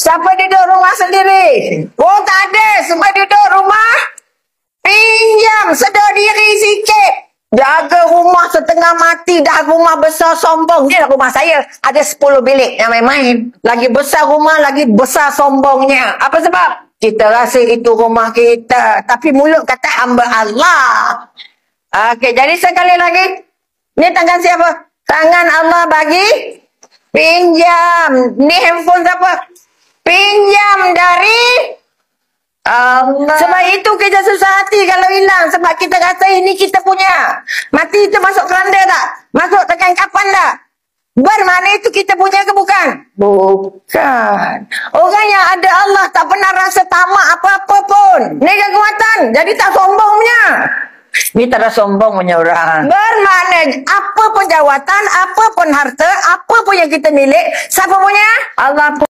Siapa duduk rumah sendiri? Oh, tak ada. Sebab duduk rumah, pinjam. Sedar diri sikit. Jaga rumah setengah mati. Dah rumah besar sombong. Ni lah rumah saya. Ada 10 bilik yang main-main. Lagi besar rumah, lagi besar sombongnya. Apa sebab? Kita rasa itu rumah kita. Tapi mulut kata hamba Allah. Okey, jadi sekali lagi. Ni tangan siapa? Tangan Allah bagi pinjam. Ni handphone siapa? Pinjam dari Allah. Sebab itu kita susah hati kalau hilang. Sebab kita rasa ini kita punya. Mati itu masuk keranda tak? Masuk tekan kapan tak? Bermakna itu kita punya ke bukan? Bukan. Orang yang ada Allah tak pernah rasa tamak apa-apa pun. Ni kekuatan. Jadi tak sombong punya. Ni tak ada sombong punya orang. Bermakna apa pun jawatan, apa pun harta, apa pun yang kita milik, siapa punya? Allah punya.